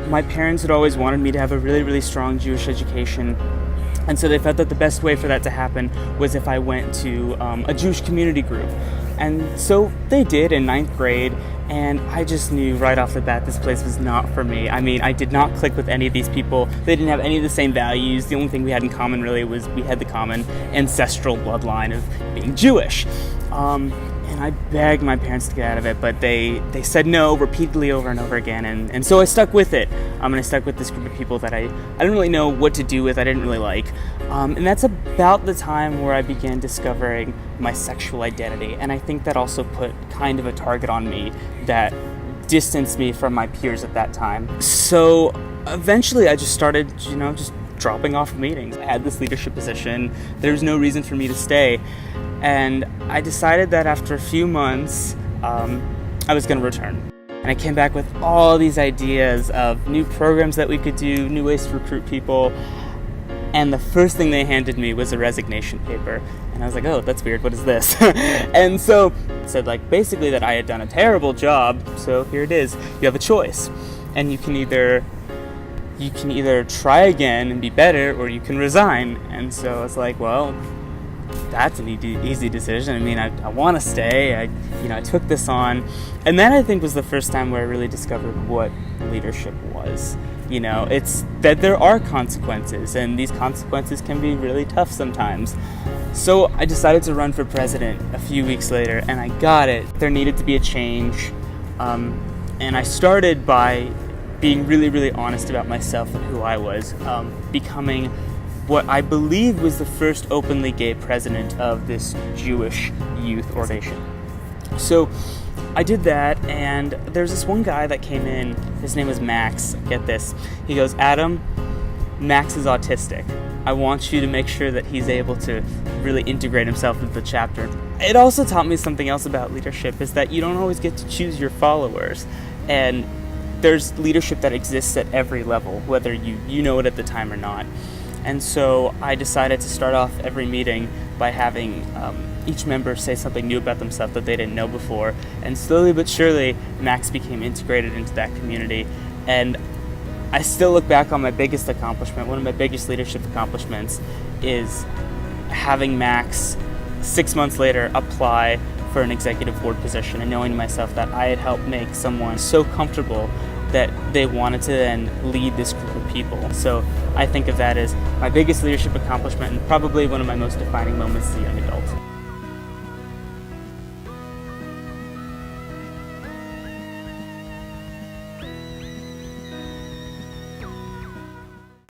my parents had always wanted me to have a really, really strong Jewish education. And so they felt that the best way for that to happen was if I went to a Jewish community group. And so they did in 9th grade, and I just knew right off the bat this place was not for me. I mean, I did not click with any of these people. They didn't have any of the same values. The only thing we had in common really was we had the common ancestral bloodline of being Jewish. And I begged my parents to get out of it, but they said no repeatedly over and over again, and so I stuck with it. And I stuck with this group of people that I didn't really know what to do with, I didn't really like. And that's about the time where I began discovering my sexual identity, and I think that also put kind of a target on me that distanced me from my peers at that time. So eventually I just started, just dropping off meetings. I had this leadership position. There was no reason for me to stay. And I decided that after a few months, I was going to return. And I came back with all these ideas of new programs that we could do, new ways to recruit people. And the first thing they handed me was a resignation paper. And I was like, oh, that's weird, what is this? And so it said, basically that I had done a terrible job, so here it is. You have a choice. And you can either try again and be better, or you can resign. And so I was like, well, that's an easy decision. I mean, I want to stay. I took this on. And that, I think, was the first time where I really discovered what leadership was. It's that there are consequences, and these consequences can be really tough sometimes. So I decided to run for president a few weeks later, and I got it. There needed to be a change. And I started by being really, really honest about myself and who I was, becoming what I believe was the first openly gay president of this Jewish youth organization. So I did that, and there's this one guy that came in. His name was Max. Get this. He goes, Adam, Max is autistic. I want you to make sure that he's able to really integrate himself into the chapter. It also taught me something else about leadership, is that you don't always get to choose your followers. And there's leadership that exists at every level, whether you know it at the time or not. And so I decided to start off every meeting by having each member say something new about themselves that they didn't know before. And slowly but surely, Max became integrated into that community. And I still look back on my biggest accomplishment. One of my biggest leadership accomplishments is having Max 6 months later apply for an executive board position, and knowing to myself that I had helped make someone so comfortable that they wanted to then lead this group of people. So I think of that as my biggest leadership accomplishment, and probably one of my most defining moments as a young adult.